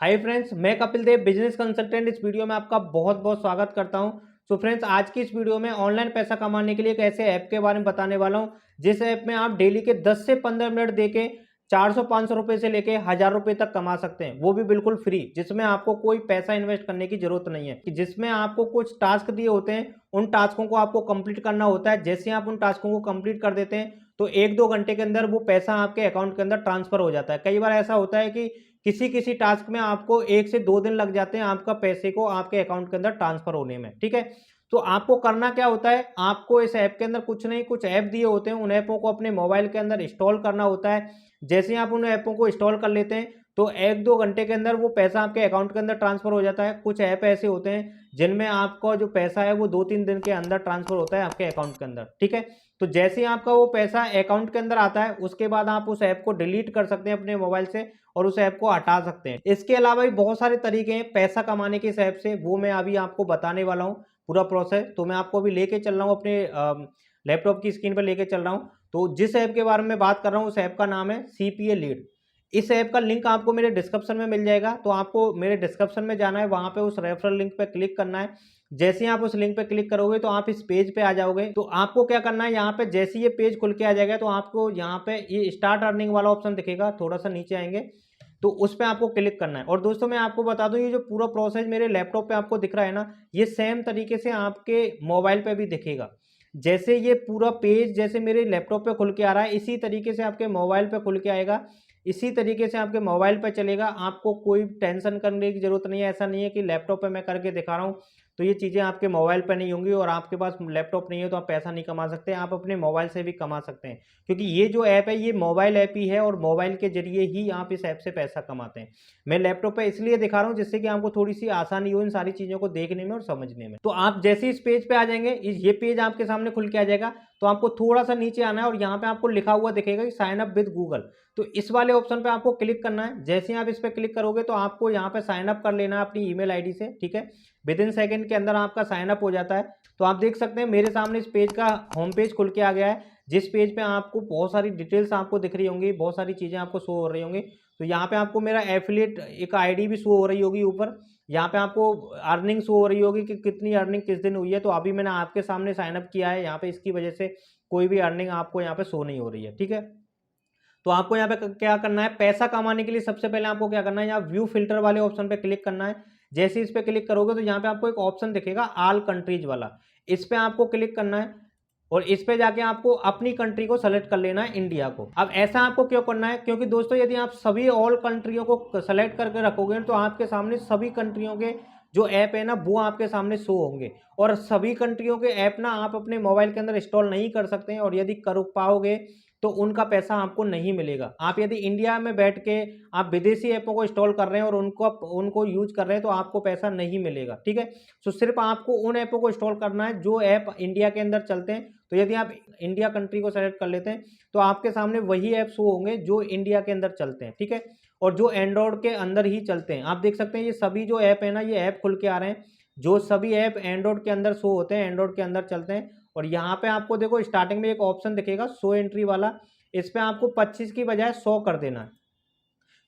Hi friends, मैं Kapil Dev business consultant. इस video में आपका बहुत बहुत स्वागत करता हूं। सो फ्रेंड्स, आज की इस वीडियो में ऑनलाइन पैसा कमाने के लिए एक ऐसे ऐप के बारे में बताने वाला हूं जिस ऐप में आप डेली के 10 से 15 मिनट देके 400-500 रुपए से लेके 1000 रुपए तक कमा सकते हैं, वो भी बिल्कुल फ्री, जिसमें आपको कोई पैसा इन्वेस्ट करने की जरूरत नहीं है। जिसमें आपको कुछ टास्क दिए होते हैं, उन टास्कों को आपको कंप्लीट करना होता है। जैसे आप उन टास्कों को कंप्लीट कर देते हैं तो 1-2 घंटे के अंदर वो पैसा आपके अकाउंट के अंदर ट्रांसफर हो जाता है। कई बार ऐसा होता है कि किसी किसी टास्क में आपको 1 से 2 दिन लग जाते हैं आपका पैसे को आपके अकाउंट के अंदर ट्रांसफर होने में। ठीक है, तो आपको करना क्या होता है, आपको इस ऐप के अंदर कुछ नहीं, कुछ ऐप दिए होते हैं, उन ऐपों को अपने मोबाइल के अंदर इंस्टॉल करना होता है। जैसे ही आप उन ऐपों को इंस्टॉल कर लेते हैं तो 1-2 घंटे के अंदर वो पैसा आपके अकाउंट के अंदर ट्रांसफर हो जाता है। कुछ ऐप ऐसे होते हैं जिनमें आपका जो पैसा है वो 2-3 दिन के अंदर ट्रांसफर होता है आपके अकाउंट के अंदर। ठीक है, तो जैसे ही आपका वो पैसा अकाउंट के अंदर आता है उसके बाद आप उस ऐप को डिलीट कर सकते हैं अपने मोबाइल से और उस ऐप को हटा सकते हैं। इसके अलावा भी बहुत सारे तरीके हैं पैसा कमाने के इस ऐप से, वो मैं अभी आपको बताने वाला हूँ पूरा प्रोसेस। तो मैं आपको अभी लेके चल रहा हूँ अपने लैपटॉप की स्क्रीन पर लेके चल रहा हूँ। तो जिस ऐप के बारे में बात कर रहा हूँ उस ऐप का नाम है सीपीए लीड। इस ऐप का लिंक आपको मेरे डिस्क्रिप्शन में मिल जाएगा, तो आपको मेरे डिस्क्रिप्शन में जाना है, वहां पे उस रेफरल लिंक पे क्लिक करना है। जैसे ही आप उस लिंक पे क्लिक करोगे तो आप इस पेज पे आ जाओगे। तो आपको क्या करना है, यहाँ पे जैसे ये पेज खुल के आ जाएगा तो आपको यहाँ पे ये स्टार्ट अर्निंग वाला ऑप्शन दिखेगा। थोड़ा सा नीचे आएंगे तो उस पर आपको क्लिक करना है। और दोस्तों मैं आपको बता दूं, ये जो पूरा प्रोसेस मेरे लैपटॉप पे आपको दिख रहा है ना, ये सेम तरीके से आपके मोबाइल पे भी दिखेगा। जैसे ये पूरा पेज जैसे मेरे लैपटॉप पे खुल के आ रहा है, इसी तरीके से आपके मोबाइल पे खुल के आएगा, इसी तरीके से आपके मोबाइल पे चलेगा। आपको कोई टेंशन करने की जरूरत नहीं है। ऐसा नहीं है कि लैपटॉप पे मैं करके दिखा रहा हूँ तो ये चीज़ें आपके मोबाइल पे नहीं होंगी और आपके पास लैपटॉप नहीं है तो आप पैसा नहीं कमा सकते। आप अपने मोबाइल से भी कमा सकते हैं, क्योंकि ये जो ऐप है ये मोबाइल ऐप ही है और मोबाइल के जरिए ही आप इस ऐप से पैसा कमाते हैं। मैं लैपटॉप पे इसलिए दिखा रहा हूँ जिससे कि आपको थोड़ी सी आसानी हो इन सारी चीज़ों को देखने में और समझने में। तो आप जैसे इस पेज पे आ जाएंगे, ये पेज आपके सामने खुल के आ जाएगा, तो आपको थोड़ा सा नीचे आना है और यहाँ पे आपको लिखा हुआ दिखेगा कि साइन अप विद गूगल। तो इस वाले ऑप्शन पे आपको क्लिक करना है। जैसे ही आप इस पे क्लिक करोगे तो आपको यहाँ पे साइन अप कर लेना है अपनी ईमेल आईडी से। ठीक है, विद इन सेकंड के अंदर आपका साइन अप हो जाता है। तो आप देख सकते हैं मेरे सामने इस पेज का होम पेज खुल के आ गया है, जिस पेज पे आपको बहुत सारी डिटेल्स आपको दिख रही होंगी, बहुत सारी चीज़ें आपको शो हो रही होंगी। तो यहाँ पे आपको मेरा एफिलिएट एक आईडी भी शो हो रही होगी ऊपर। यहाँ पे आपको अर्निंग शो हो रही होगी कि कितनी अर्निंग किस दिन हुई है। तो अभी मैंने आपके सामने साइन अप किया है यहाँ पे, इसकी वजह से कोई भी अर्निंग आपको यहाँ पे शो नहीं हो रही है। ठीक है, तो आपको यहाँ पे क्या करना है, पैसा कमाने के लिए सबसे पहले आपको क्या करना है, यहाँ व्यू फिल्टर वाले ऑप्शन पे क्लिक करना है। जैसे इस पे क्लिक करोगे तो यहाँ पे आपको एक ऑप्शन दिखेगा ऑल कंट्रीज वाला, इस पे आपको क्लिक करना है और इस पे जाके आपको अपनी कंट्री को सेलेक्ट कर लेना है, इंडिया को। अब ऐसा आपको क्यों करना है, क्योंकि दोस्तों यदि आप सभी ऑल कंट्रियों को सेलेक्ट करके रखोगे तो आपके सामने सभी कंट्रियों के जो ऐप है ना वो आपके सामने शो होंगे, और सभी कंट्रियों के ऐप ना आप अपने मोबाइल के अंदर इंस्टॉल नहीं कर सकते हैं, और यदि कर पाओगे तो उनका पैसा आपको नहीं मिलेगा। आप यदि इंडिया में बैठ के आप विदेशी ऐपों को इंस्टॉल कर रहे हैं और उनको यूज कर रहे हैं तो आपको पैसा नहीं मिलेगा। ठीक है, तो सिर्फ आपको उन ऐपों को इंस्टॉल करना है जो ऐप इंडिया के अंदर चलते हैं। तो यदि आप इंडिया कंट्री को सेलेक्ट कर लेते हैं तो आपके सामने वही ऐप शो होंगे जो इंडिया के अंदर चलते हैं। ठीक है, और जो एंड्रॉयड के अंदर ही चलते हैं। आप देख सकते हैं ये सभी जो ऐप है ना, ये ऐप खुल के आ रहे हैं, जो सभी ऐप एंड्रॉयड के अंदर शो होते हैं, एंड्रॉयड के अंदर चलते हैं। और यहाँ पे आपको देखो स्टार्टिंग में एक ऑप्शन दिखेगा शो एंट्री वाला, इस पे आपको 25 की बजाय 100 कर देना है,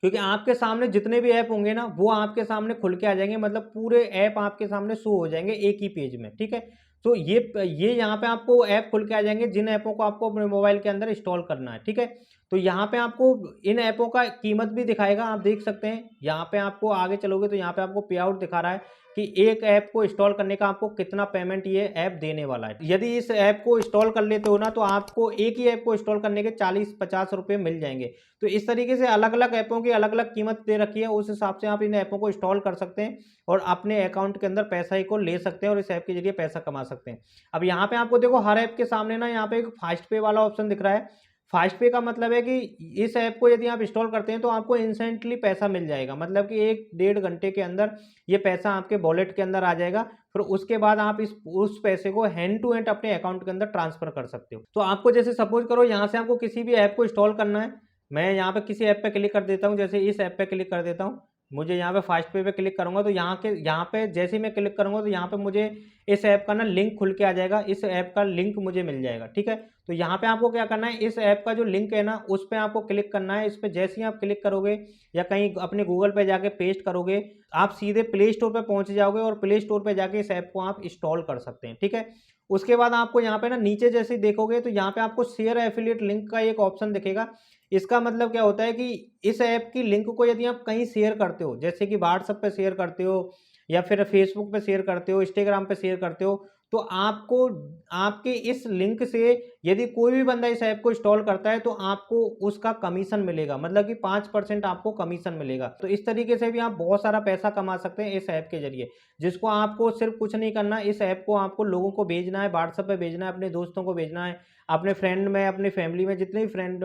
क्योंकि आपके सामने जितने भी ऐप होंगे ना वो आपके सामने खुल के आ जाएंगे, मतलब पूरे ऐप आपके सामने शो हो जाएंगे एक ही पेज में। ठीक है, तो ये यहाँ पे आपको ऐप खुल के आ जाएंगे जिन ऐपों को आपको अपने मोबाइल के अंदर इंस्टॉल करना है। ठीक है, तो यहाँ पे आपको इन ऐपों का कीमत भी दिखाएगा, आप देख सकते हैं। यहाँ पे आपको आगे चलोगे तो यहाँ पे आपको पे आउट दिखा रहा है कि एक ऐप को इंस्टॉल करने का आपको कितना पेमेंट ये ऐप देने वाला है। यदि इस ऐप को इंस्टॉल कर लेते हो ना तो आपको एक ही ऐप को इंस्टॉल करने के 40-50 रुपये मिल जाएंगे। तो इस तरीके से अलग अलग ऐपों की अलग अलग कीमत दे रखी है, उस हिसाब से आप इन ऐपों को इंस्टॉल कर सकते हैं और अपने अकाउंट के अंदर पैसा ही को ले सकते हैं और इस ऐप के जरिए पैसा कमा सकते हैं। अब यहाँ पे आपको देखो हर ऐप के सामने ना यहाँ पे एक फास्ट पे वाला ऑप्शन दिख रहा है। फास्ट पे का मतलब है कि इस ऐप को यदि आप इंस्टॉल करते हैं तो आपको इंस्टेंटली पैसा मिल जाएगा, मतलब कि 1-1.5 घंटे के अंदर ये पैसा आपके वॉलेट के अंदर आ जाएगा। फिर उसके बाद आप उस पैसे को हैंड टू हैंड अपने अकाउंट के अंदर ट्रांसफर कर सकते हो। तो आपको जैसे सपोज करो यहाँ से आपको किसी भी ऐप को इंस्टॉल करना है, मैं यहाँ पे किसी ऐप पे क्लिक कर देता हूँ, जैसे इस ऐप पे क्लिक कर देता हूँ। मुझे यहाँ पे फास्ट पे क्लिक करूँगा तो यहाँ पे जैसे ही मैं क्लिक करूँगा तो यहाँ पे मुझे इस ऐप का ना लिंक खुल के आ जाएगा, इस ऐप का लिंक मुझे मिल जाएगा। ठीक है, तो यहाँ पे आपको क्या करना है, इस ऐप का जो लिंक है ना उस पर आपको क्लिक करना है। इस पर जैसे ही आप क्लिक करोगे या कहीं अपने गूगल पे जाके पेस्ट करोगे, आप सीधे प्ले स्टोर पर पहुँच जाओगे और प्ले स्टोर पर जाके इस ऐप को आप इंस्टॉल कर सकते हैं। ठीक है, उसके बाद आपको यहाँ पे ना नीचे जैसे देखोगे तो यहाँ पे आपको शेयर एफिलिएट लिंक का एक ऑप्शन दिखेगा। इसका मतलब क्या होता है कि इस ऐप की लिंक को यदि आप कहीं शेयर करते हो, जैसे कि व्हाट्सएप पे शेयर करते हो या फिर फेसबुक पे शेयर करते हो, इंस्टाग्राम पे शेयर करते हो, तो आपको आपके इस लिंक से यदि कोई भी बंदा इस ऐप को इंस्टॉल करता है तो आपको उसका कमीशन मिलेगा, मतलब कि 5% आपको कमीशन मिलेगा। तो इस तरीके से भी आप बहुत सारा पैसा कमा सकते हैं इस ऐप के जरिए, जिसको आपको सिर्फ कुछ नहीं करना, इस ऐप को आपको लोगों को भेजना है, व्हाट्सएप पे भेजना है, अपने दोस्तों को भेजना है, अपने फ्रेंड में, अपनी फैमिली में जितने भी फ्रेंड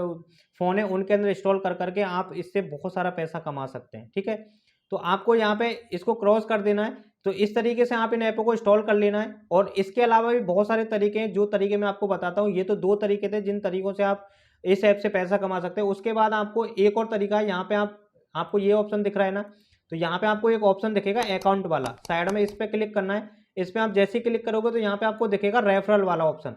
फ़ोन है उनके अंदर इंस्टॉल कर करके आप इससे बहुत सारा पैसा कमा सकते हैं। ठीक है, तो आपको यहाँ पे इसको क्रॉस कर देना है। तो इस तरीके से आप इन ऐपों को इंस्टॉल कर लेना है। और इसके अलावा भी बहुत सारे तरीके हैं, जो तरीके मैं आपको बताता हूँ। ये तो 2 तरीके थे जिन तरीकों से आप इस ऐप से पैसा कमा सकते हैं। उसके बाद आपको एक और तरीका है, यहाँ पे आपको ये ऑप्शन दिख रहा है ना, तो यहाँ पे आपको एक ऑप्शन दिखेगा अकाउंट वाला, साइड में इस पे क्लिक करना है। इस पे आप जैसे ही क्लिक करोगे तो यहाँ पे आपको दिखेगा रेफरल वाला ऑप्शन।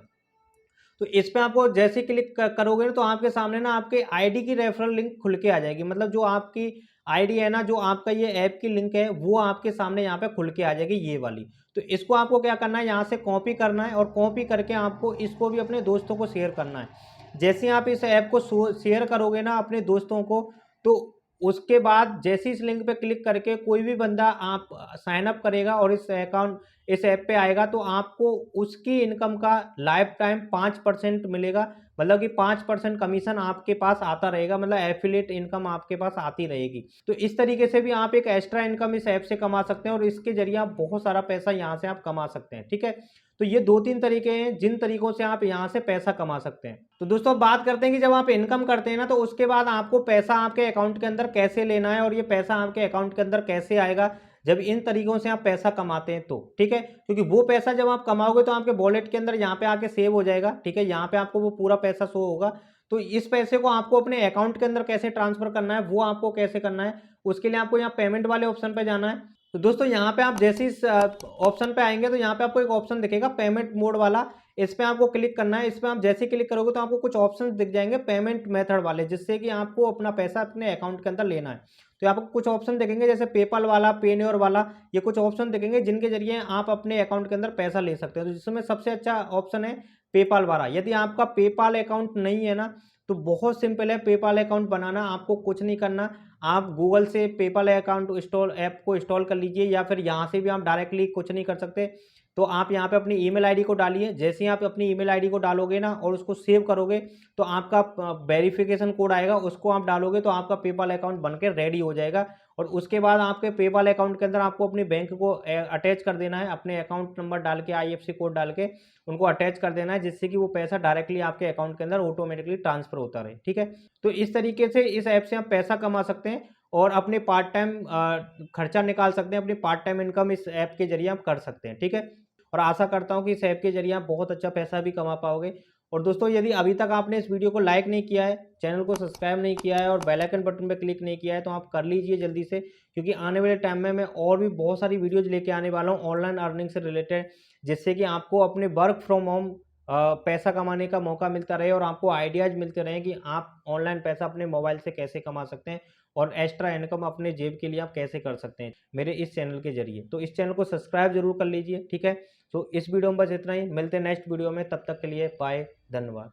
तो इस पे आपको जैसे ही क्लिक करोगे तो आपके सामने ना आपके आईडी की रेफरल लिंक खुल के आ जाएगी, मतलब जो आपकी आईडी है ना, जो आपका ये ऐप की लिंक है वो आपके सामने यहाँ पे खुल के आ जाएगी, ये वाली। तो इसको आपको क्या करना है, यहाँ से कॉपी करना है और कॉपी करके आपको इसको भी अपने दोस्तों को शेयर करना है। जैसे ही आप इस ऐप को शेयर करोगे ना अपने दोस्तों को, तो उसके बाद जैसे इस लिंक पे क्लिक करके कोई भी बंदा आप साइन अप करेगा और इस ऐप पे आएगा तो आपको उसकी इनकम का लाइफ टाइम 5% मिलेगा, मतलब कि 5% कमीशन आपके पास आता रहेगा, मतलब एफिलिएट इनकम आपके पास आती रहेगी। तो इस तरीके से भी आप एक एक्स्ट्रा इनकम इस ऐप से कमा सकते हैं और इसके जरिए आप बहुत सारा पैसा यहाँ से आप कमा सकते हैं। ठीक है, तो ये 2-3 तरीके हैं जिन तरीकों से आप यहाँ से पैसा कमा सकते हैं। तो दोस्तों बात करते हैं कि जब आप इनकम करते हैं ना, तो उसके बाद आपको पैसा आपके अकाउंट के अंदर कैसे लेना है और ये पैसा आपके अकाउंट के अंदर कैसे आएगा जब इन तरीकों से आप पैसा कमाते हैं तो। ठीक है, क्योंकि वो पैसा जब आप कमाओगे तो आपके वॉलेट के अंदर यहाँ पे आके सेव हो जाएगा। ठीक है, यहाँ पे आपको वो पूरा पैसा शो होगा। तो इस पैसे को आपको अपने अकाउंट के अंदर कैसे ट्रांसफर करना है, वो आपको कैसे करना है, उसके लिए आपको यहाँ पेमेंट वाले ऑप्शन पे जाना है। तो दोस्तों यहाँ पे आप जैसे इस ऑप्शन पे आएंगे तो यहाँ पे आपको एक ऑप्शन दिखेगा पेमेंट मोड वाला, इस पे आपको क्लिक करना है। इस पे आप जैसे क्लिक करोगे तो आपको कुछ ऑप्शंस दिख जाएंगे पेमेंट मेथड वाले, जिससे कि आपको अपना पैसा अपने अकाउंट के अंदर लेना है। तो आपको कुछ ऑप्शन दिखेंगे जैसे पेपल वाला, पेन्योर वाला, ये कुछ ऑप्शन दिखेंगे जिनके जरिए आप अपने अकाउंट के अंदर पैसा ले सकते हो। तो जिसमें सबसे अच्छा ऑप्शन है पेपाल वाला। यदि आपका पेपाल अकाउंट नहीं है ना, तो बहुत सिंपल है पेपाल अकाउंट बनाना, आपको कुछ नहीं करना। आप गूगल से पेपाल अकाउंट ऐप को इंस्टॉल कर लीजिए, या फिर यहाँ से भी आप डायरेक्टली कुछ नहीं कर सकते। तो आप यहाँ पे अपनी ईमेल आईडी को डालिए। जैसे ही आप अपनी ईमेल आईडी को डालोगे ना और उसको सेव करोगे तो आपका वेरिफिकेशन कोड आएगा, उसको आप डालोगे तो आपका पेपाल अकाउंट बनकर रेडी हो जाएगा। और उसके बाद आपके पेपाल अकाउंट के अंदर आपको अपनी बैंक को अटैच कर देना है, अपने अकाउंट नंबर डाल के, आईएफएससी कोड डाल के उनको अटैच कर देना है, जिससे कि वो पैसा डायरेक्टली आपके अकाउंट के अंदर ऑटोमेटिकली ट्रांसफर होता रहे। ठीक है, तो इस तरीके से इस ऐप से आप पैसा कमा सकते हैं और अपने पार्ट टाइम खर्चा निकाल सकते हैं, अपनी पार्ट टाइम इनकम इस ऐप के जरिए आप कर सकते हैं। ठीक है, और आशा करता हूँ कि इस ऐप के जरिए आप बहुत अच्छा पैसा भी कमा पाओगे। और दोस्तों यदि अभी तक आपने इस वीडियो को लाइक नहीं किया है, चैनल को सब्सक्राइब नहीं किया है और बेल आइकन बटन पर क्लिक नहीं किया है, तो आप कर लीजिए जल्दी से, क्योंकि आने वाले टाइम में मैं और भी बहुत सारी वीडियोज लेके आने वाला हूँ ऑनलाइन अर्निंग से रिलेटेड, जिससे कि आपको अपने वर्क फ्रॉम होम पैसा कमाने का मौका मिलता रहे और आपको आइडियाज़ मिलते रहे कि आप ऑनलाइन पैसा अपने मोबाइल से कैसे कमा सकते हैं और एक्स्ट्रा इनकम अपने जेब के लिए आप कैसे कर सकते हैं मेरे इस चैनल के जरिए। तो इस चैनल को सब्सक्राइब जरूर कर लीजिए। ठीक है, तो इस वीडियो में बस इतना ही, मिलते हैं नेक्स्ट वीडियो में, तब तक के लिए बाय, धन्यवाद।